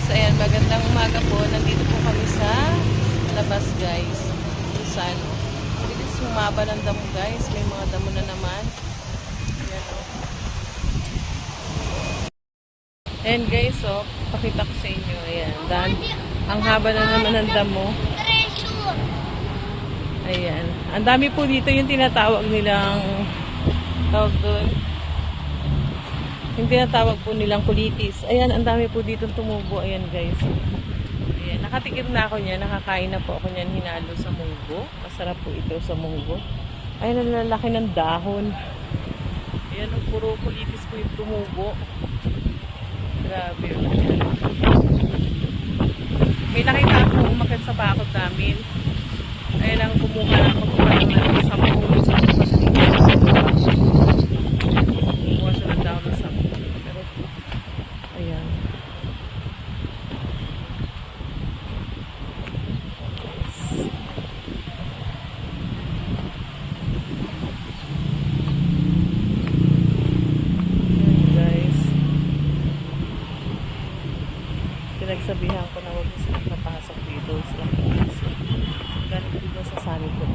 Ayan, magandang umaga po. Nandito po kami sa labas guys. Kung saan, bilis humaba ng damo guys. May mga damo na naman. Ayan o. Ayan guys, oh. Pakita ko sa inyo. Ayan. Ang haba na naman ng damo. Ayan. Ang dami po dito yung tinatawag nilang tawag doon. Yung tinatawag po nilang kulitis. Ayan, ang dami po dito tumubo. Ayan guys. Ayan, nakatikim na ako niyan. Nakakain na po ako niyan hinalo sa munggo. Masarap po ito sa munggo. Ayan, ang lalaki ng dahon. Ayan, ang puro kulitis po yung tumubo. Grabe. May nakita ako umakyat sa bakod namin. Ayan ang kumuha ng sampung sa kumuha siya ng dahon ng sampung. Pero, ayan. Ayan guys. Pinagsabihan ko na huwag sila napasok dito. Sila pinasok. Galing dito sa sali ko.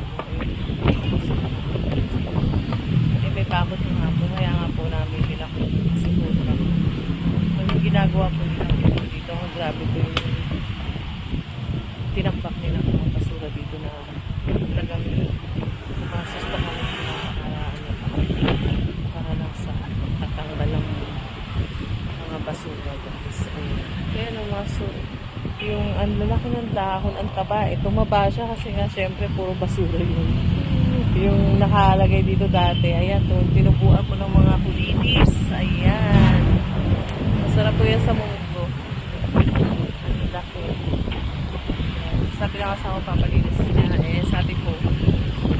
May bakot ng hapon. Kaya nga po namin pinakot. Siguro na. Yung ginagawa po nila dito. Ang grabe po yung tinambak nila ng basura dito na talagang masos pa kami para lang sa katanggal ng mga basura guys. Kaya nang maso yung ang lalaki ng dahon, ang taba, tumaba siya kasi nga syempre puro basura yun. Yung nakalagay dito dati, ayan, tinubuan ko ng mga kulitis. Ayan. Masarap po yan sa munggo. Ang laki. Sabi lang kasama ko papalinis niya. Eh, sabi ko,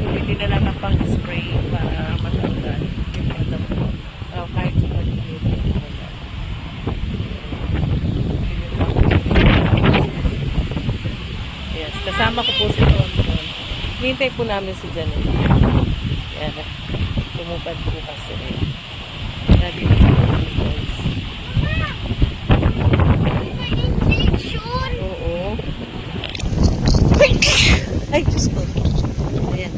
hindi na lang ng pang-spray para matanggal. Yung madam ko. Kahit yung maliit. Yes, kasama ko po si Tonton. Hintay po namin si Janet. Yan. Tumupad po kasi. Sabi na po namin guys. Oo. Ay, Diyos ko. Ayan.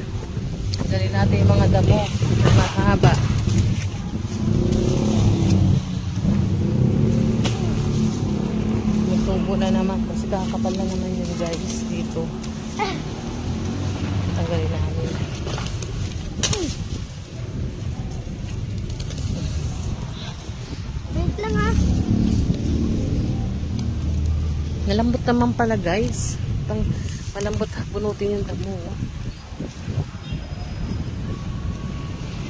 Dali natin yung mga damo. Makahaba. Tubo na naman kasi kakapal na naman yun guys dito. Tanggalin namin. Wait lang ha. Malambot naman pala guys. Malambot bunutin yung damo.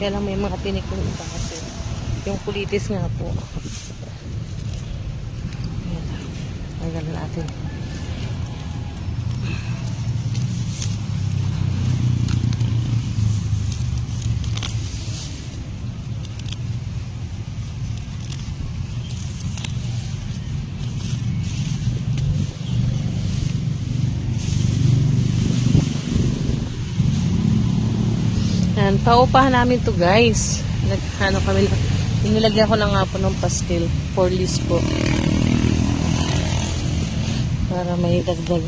Kaya lang may mga tinik yung iba kasi yung kulitis nga po. Tanggalin natin. Yan, paupahan namin to guys. Ano kami, inilagyan ko na nga po ng pastil for list po. Para may dagdag.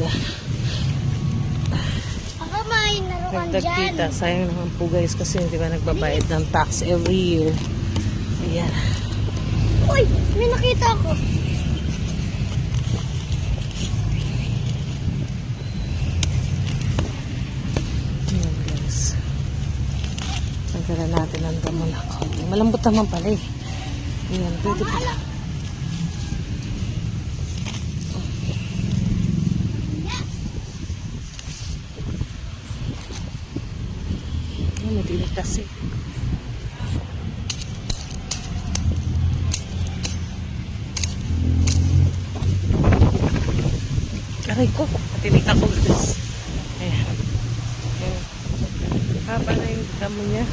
Ako may naroon Dagdag dyan. kita. Sayang naman po guys kasi hindi ba nagbabayad ng tax every year. Ayan. Uy, may nakita ako. Ayan guys. Tanggalan natin ang damo na konti. Malambot naman pala eh. Ayan, pwede pa. Madilig kasi. Aray ko, madilig ako guys. Ayan. Ayan. Haba na yung damo niya.